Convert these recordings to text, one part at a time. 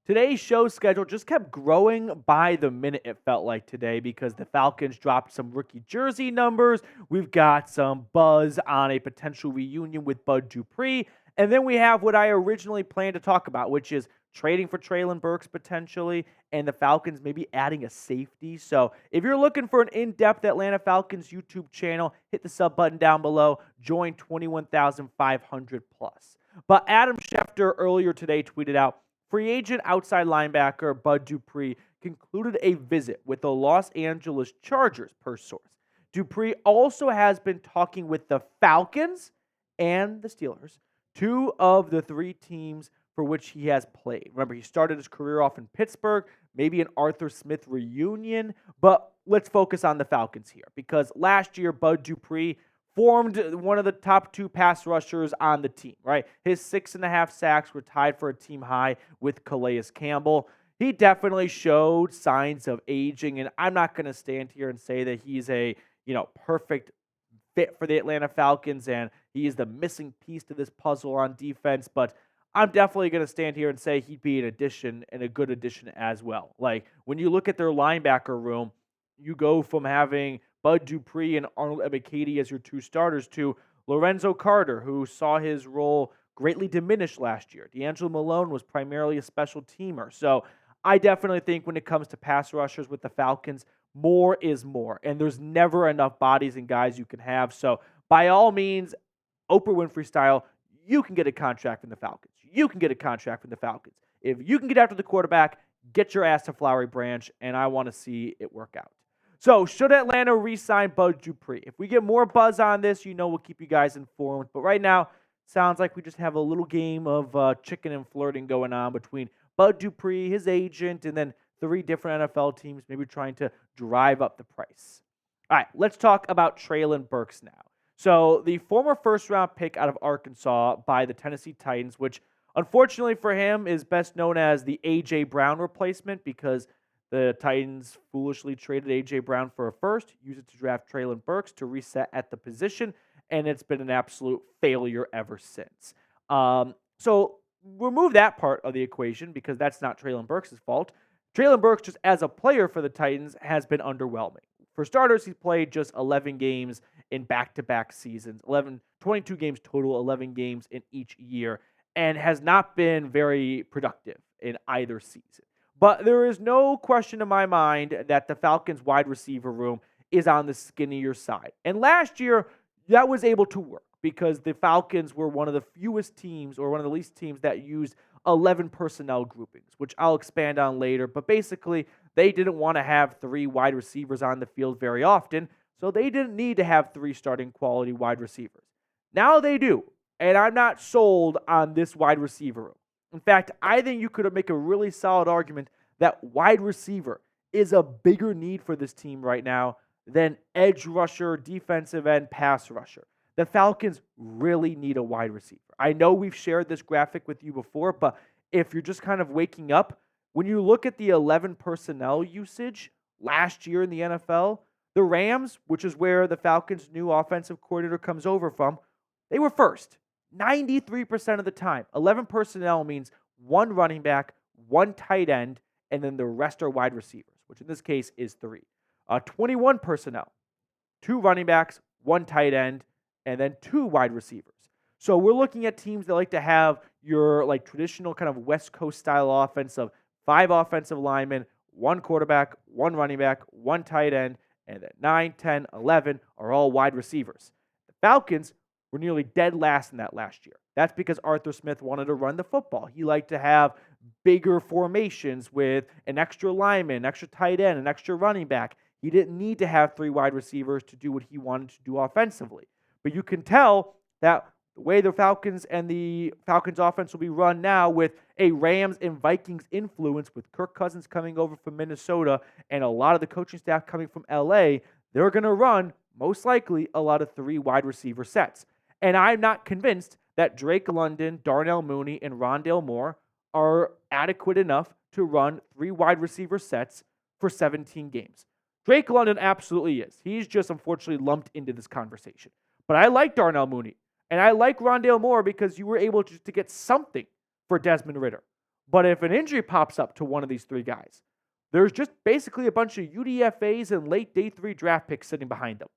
Today's show schedule just kept growing by the minute, it felt like today, because the Falcons dropped some rookie jersey numbers. We've got some buzz on a potential reunion with Bud Dupree. And then we have what I originally planned to talk about, which is trading for Treylon Burks potentially, and the Falcons maybe adding a safety. So if you're looking for an in-depth Atlanta Falcons YouTube channel, hit the sub button down below. Join 21,500 plus. But Adam Schefter earlier today tweeted out, free agent outside linebacker Bud Dupree concluded a visit with the Los Angeles Chargers, per source. Dupree also has been talking with the Falcons and the Steelers, two of the three teams for which he has played. Remember, he started his career off in Pittsburgh, maybe an Arthur Smith reunion, but let's focus on the Falcons here, because last year Bud Dupree formed one of the top two pass rushers on the team, right? His 6.5 sacks were tied for a team high with Calais Campbell. He definitely showed signs of aging, and I'm not going to stand here and say that he's a, perfect fit for the Atlanta Falcons and he is the missing piece to this puzzle on defense, but I'm definitely going to stand here and say he'd be an addition and a good addition as well. Like, when you look at their linebacker room, you go from having Bud Dupree and Arnold Ebiketie as your two starters to Lorenzo Carter, who saw his role greatly diminished last year. D'Angelo Malone was primarily a special teamer. So I definitely think when it comes to pass rushers with the Falcons, more is more. And there's never enough bodies and guys you can have. So by all means, Oprah Winfrey style, you can get a contract from the Falcons. You can get a contract from the Falcons. If you can get after the quarterback, get your ass to Flowery Branch, and I want to see it work out. So, should Atlanta re-sign Bud Dupree? If we get more buzz on this, we'll keep you guys informed. But right now, sounds like we just have a little game of chicken and flirting going on between Bud Dupree, his agent, and then three different NFL teams maybe trying to drive up the price. All right, let's talk about Treylon Burks now. So, the former first-round pick out of Arkansas by the Tennessee Titans, which unfortunately for him is best known as the A.J. Brown replacement, because the Titans foolishly traded A.J. Brown for a first, used it to draft Treylon Burks to reset at the position, and it's been an absolute failure ever since. So remove that part of the equation, because that's not Treylon Burks' fault. Treylon Burks, just as a player for the Titans, has been underwhelming. For starters, he's played just 11 games in back-to-back seasons, 22 games total, 11 games in each year, and has not been very productive in either season. But there is no question in my mind that the Falcons' wide receiver room is on the skinnier side. And last year, that was able to work because the Falcons were one of the fewest teams, or one of the least teams, that used 11 personnel groupings, which I'll expand on later. But basically, they didn't want to have three wide receivers on the field very often, so they didn't need to have three starting quality wide receivers. Now they do, and I'm not sold on this wide receiver room. In fact, I think you could make a really solid argument that wide receiver is a bigger need for this team right now than edge rusher, defensive end, pass rusher. The Falcons really need a wide receiver. I know we've shared this graphic with you before, but if you're just kind of waking up, when you look at the 11 personnel usage last year in the NFL, the Rams, which is where the Falcons' new offensive coordinator comes over from, they were first 93% of the time. 11 personnel means one running back, one tight end, and then the rest are wide receivers, which in this case is three. 21 personnel, two running backs, one tight end, and then two wide receivers. So we're looking at teams that like to have your traditional kind of West Coast style offense of 5 offensive linemen, one quarterback, one running back, one tight end, and then 9, 10, 11 are all wide receivers. The Falcons were nearly dead last in that last year. That's because Arthur Smith wanted to run the football. He liked to have bigger formations with an extra lineman, an extra tight end, an extra running back. He didn't need to have 3 wide receivers to do what he wanted to do offensively. But you can tell that the way the Falcons and the Falcons offense will be run now, with a Rams and Vikings influence, with Kirk Cousins coming over from Minnesota and a lot of the coaching staff coming from LA, they're going to run, most likely, a lot of 3 wide receiver sets. And I'm not convinced that Drake London, Darnell Mooney, and Rondale Moore are adequate enough to run 3 wide receiver sets for 17 games. Drake London absolutely is. He's just unfortunately lumped into this conversation. But I like Darnell Mooney. And I like Rondale Moore because you were able to get something for Desmond Ridder. But if an injury pops up to one of these three guys, there's just basically a bunch of UDFAs and late day 3 draft picks sitting behind them.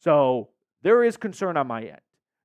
So there is concern on my end.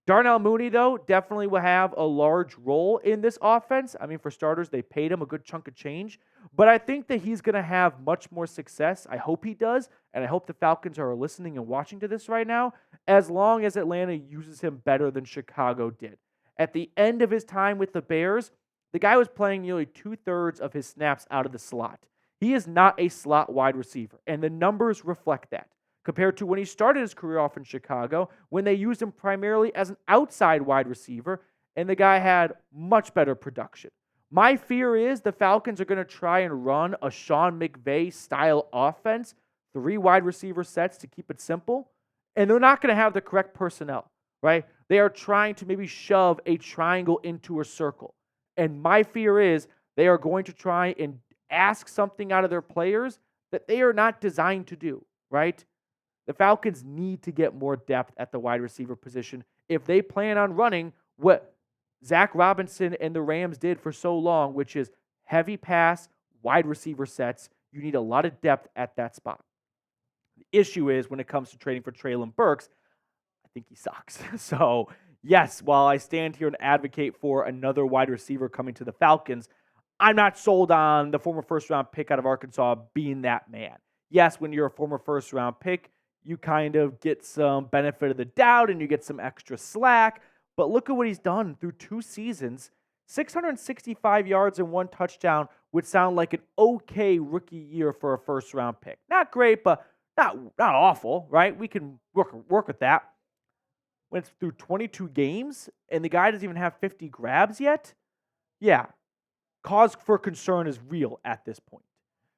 Darnell Mooney, though, definitely will have a large role in this offense. I mean, for starters, they paid him a good chunk of change. But I think that he's going to have much more success. I hope he does. And I hope the Falcons are listening and watching to this right now, as long as Atlanta uses him better than Chicago did. At the end of his time with the Bears, the guy was playing nearly 2/3 of his snaps out of the slot. He is not a slot wide receiver, and the numbers reflect that, compared to when he started his career off in Chicago, when they used him primarily as an outside wide receiver, and the guy had much better production. My fear is the Falcons are going to try and run a Sean McVay-style offense, 3 wide receiver sets to keep it simple, and they're not going to have the correct personnel, right? They are trying to maybe shove a triangle into a circle. And my fear is they are going to try and ask something out of their players that they are not designed to do, right? The Falcons need to get more depth at the wide receiver position if they plan on running what Zach Robinson and the Rams did for so long, which is heavy pass, wide receiver sets. You need a lot of depth at that spot. The issue is when it comes to trading for Treylon Burks, I think he sucks. So, yes, while I stand here and advocate for another wide receiver coming to the Falcons, I'm not sold on the former first-round pick out of Arkansas being that man. Yes, when you're a former first-round pick, you kind of get some benefit of the doubt and you get some extra slack. But look at what he's done through 2 seasons. 665 yards and 1 touchdown would sound like an okay rookie year for a first-round pick. Not great, but not awful, right? We can work with that. Went through 22 games, and the guy doesn't even have 50 grabs yet. Yeah, cause for concern is real at this point.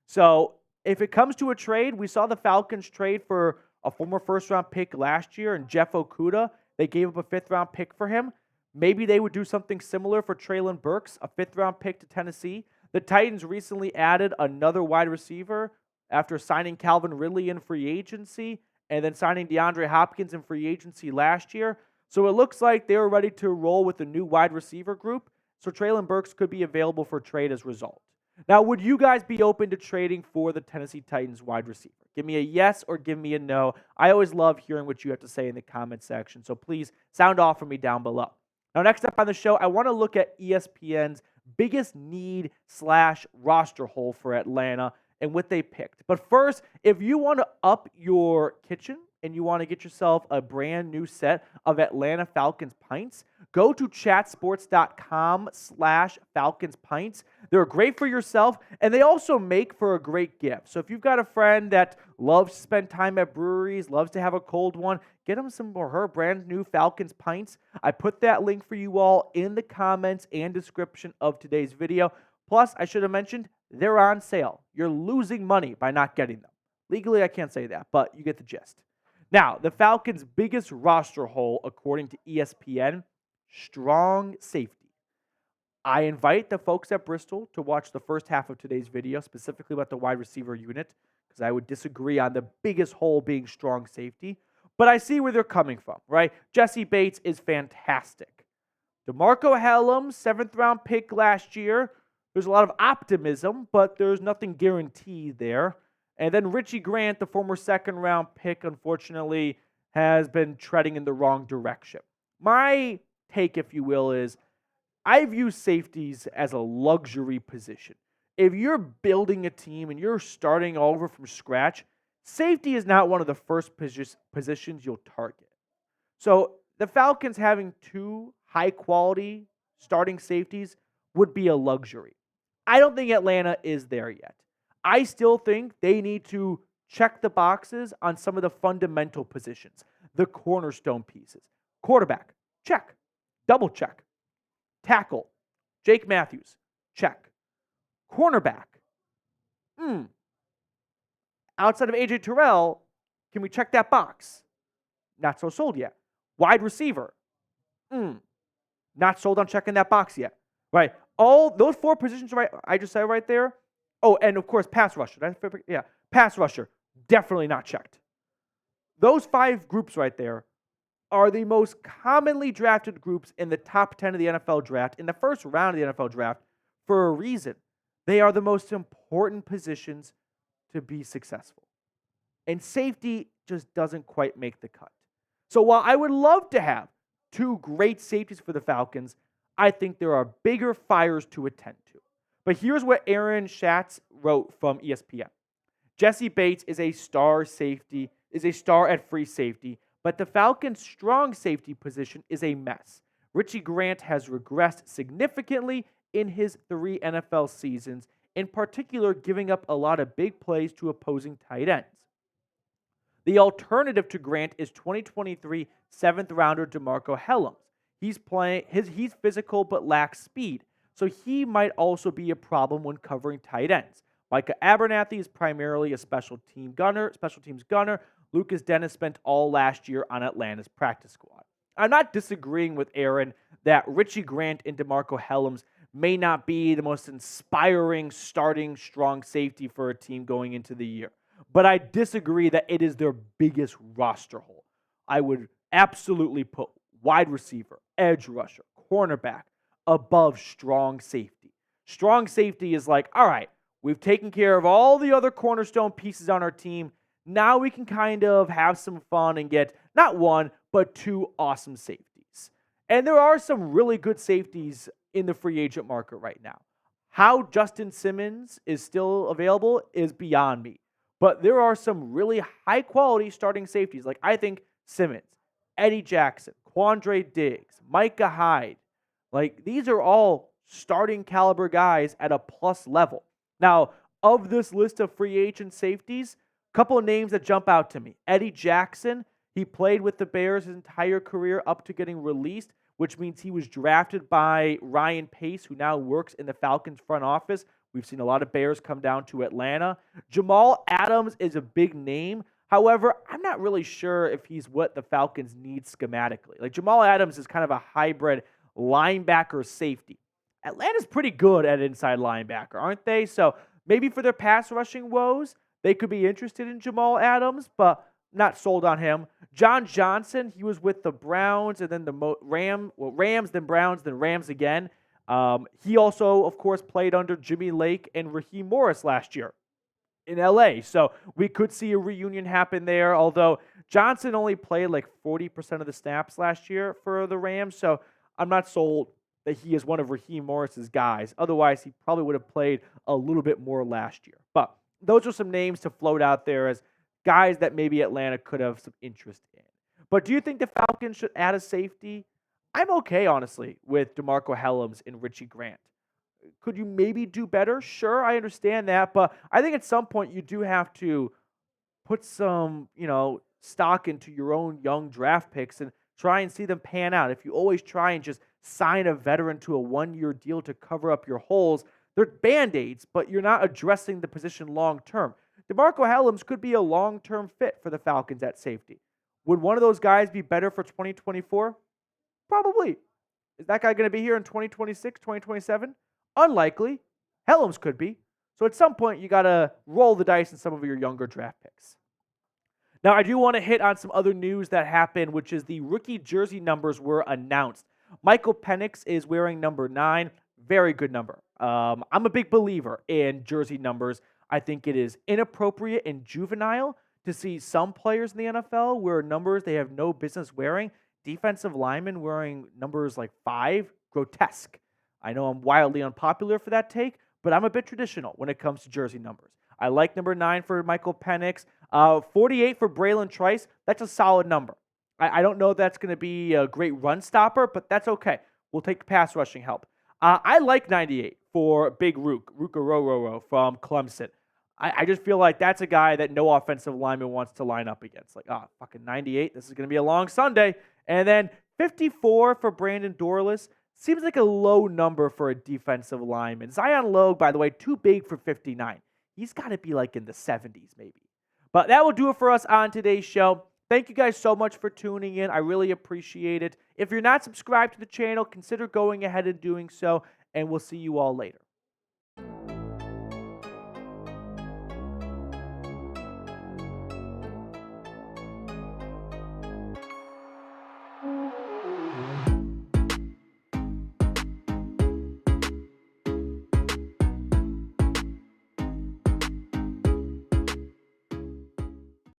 So if it comes to a trade, we saw the Falcons trade for a former first-round pick last year, and Jeff Okudah. They gave up a 5th-round pick for him. Maybe they would do something similar for Treylon Burks, a 5th-round pick to Tennessee. The Titans recently added another wide receiver after signing Calvin Ridley in free agency and then signing DeAndre Hopkins in free agency last year. So it looks like they were ready to roll with a new wide receiver group. So Treylon Burks could be available for trade as a result. Now, would you guys be open to trading for the Tennessee Titans wide receiver? Give me a yes or give me a no. I always love hearing what you have to say in the comment section. So please sound off for me down below. Now, next up on the show, I want to look at ESPN's biggest need/roster hole for Atlanta and what they picked. But first, if you want to up your kitchen and you want to get yourself a brand new set of Atlanta Falcons pints, go to chatsports.com/Falcons pints. They're great for yourself, and they also make for a great gift. So if you've got a friend that loves to spend time at breweries, loves to have a cold one, get them some or her brand new Falcons pints. I put that link for you all in the comments and description of today's video. Plus, I should have mentioned, they're on sale. You're losing money by not getting them. Legally, I can't say that, but you get the gist. Now, the Falcons' biggest roster hole, according to ESPN, strong safety. I invite the folks at Bristol to watch the first half of today's video, specifically about the wide receiver unit, because I would disagree on the biggest hole being strong safety. But I see where they're coming from, right? Jesse Bates is fantastic. DeMarco Hellum, 7th-round pick last year. There's a lot of optimism, but there's nothing guaranteed there. And then Richie Grant, the former 2nd-round pick, unfortunately, has been treading in the wrong direction. My take, if you will, is I view safeties as a luxury position. If you're building a team and you're starting over from scratch, safety is not one of the first positions you'll target. So the Falcons having 2 high-quality starting safeties would be a luxury. I don't think Atlanta is there yet. I still think they need to check the boxes on some of the fundamental positions, the cornerstone pieces. Quarterback, check. Double check. Tackle, Jake Matthews, check. Cornerback, outside of A.J. Terrell, can we check that box? Not so sold yet. Wide receiver, not sold on checking that box yet. Right? All those 4 positions right I just said right there. Oh, and of course, pass rusher. Pass rusher, definitely not checked. Those 5 groups right there, are the most commonly drafted groups in the top 10 of the NFL draft, in the first round of the NFL draft, for a reason. They are the most important positions to be successful. And safety just doesn't quite make the cut. So while I would love to have two great safeties for the Falcons, I think there are bigger fires to attend to. But here's what Aaron Schatz wrote from ESPN. Jesse Bates is a star at free safety, but the Falcons' strong safety position is a mess. Richie Grant has regressed significantly in his 3 NFL seasons, in particular giving up a lot of big plays to opposing tight ends. The alternative to Grant is 2023 7th rounder DeMarco Hellams. He's physical but lacks speed, so he might also be a problem when covering tight ends. Micah Abernathy is primarily a special teams gunner. Lucas Dennis spent all last year on Atlanta's practice squad. I'm not disagreeing with Aaron that Richie Grant and DeMarco Hellams may not be the most inspiring starting strong safety for a team going into the year. But I disagree that it is their biggest roster hole. I would absolutely put wide receiver, edge rusher, cornerback above strong safety. Strong safety is like, all right, we've taken care of all the other cornerstone pieces on our team. Now we can kind of have some fun and get not one, but 2 awesome safeties. And there are some really good safeties in the free agent market right now. How Justin Simmons is still available is beyond me. But there are some really high-quality starting safeties. Like, I think Simmons, Eddie Jackson, Quandre Diggs, Micah Hyde. Like, these are all starting caliber guys at a plus level. Now, of this list of free agent safeties, a couple of names that jump out to me. Eddie Jackson, he played with the Bears his entire career up to getting released, which means he was drafted by Ryan Pace, who now works in the Falcons front office. We've seen a lot of Bears come down to Atlanta. Jamal Adams is a big name. However, I'm not really sure if he's what the Falcons need schematically. Like, Jamal Adams is kind of a hybrid linebacker safety. Atlanta's pretty good at inside linebacker, aren't they? So maybe for their pass rushing woes, they could be interested in Jamal Adams, but not sold on him. John Johnson, he was with the Browns and then the Rams, then Browns, then Rams again. He also, of course, played under Jimmy Lake and Raheem Morris last year in LA. So we could see a reunion happen there, although Johnson only played like 40% of the snaps last year for the Rams. So I'm not sold that he is one of Raheem Morris's guys. Otherwise, he probably would have played a little bit more last year. But those are some names to float out there as guys that maybe Atlanta could have some interest in. But do you think the Falcons should add a safety? I'm okay, honestly, with DeMarco Hellams and Richie Grant. Could you maybe do better? Sure, I understand that. But I think at some point you do have to put some, stock into your own young draft picks and try and see them pan out. If you always try and just sign a veteran to a 1-year deal to cover up your holes, they're Band-Aids, but you're not addressing the position long-term. DeMarco Hellams could be a long-term fit for the Falcons at safety. Would one of those guys be better for 2024? Probably. Is that guy going to be here in 2026, 2027? Unlikely. Hellams could be. So at some point, you got to roll the dice in some of your younger draft picks. Now, I do want to hit on some other news that happened, which is the rookie jersey numbers were announced. Michael Penix is wearing number 9. Very good number. I'm a big believer in jersey numbers. I think it is inappropriate and juvenile to see some players in the NFL wear numbers they have no business wearing. Defensive linemen wearing numbers like 5, grotesque. I know I'm wildly unpopular for that take, but I'm a bit traditional when it comes to jersey numbers. I like number 9 for Michael Penix. 48 for Braylon Trice. That's a solid number. I don't know if that's going to be a great run stopper, but that's okay. We'll take pass rushing help. I like 98 for Big Ruka from Clemson. I just feel like that's a guy that no offensive lineman wants to line up against. Like, fucking 98. This is going to be a long Sunday. And then 54 for Brandon Dorlus. Seems like a low number for a defensive lineman. Zion Logue, by the way, too big for 59. He's got to be like in the 70s maybe. But that will do it for us on today's show. Thank you guys so much for tuning in. I really appreciate it. If you're not subscribed to the channel, consider going ahead and doing so, and we'll see you all later.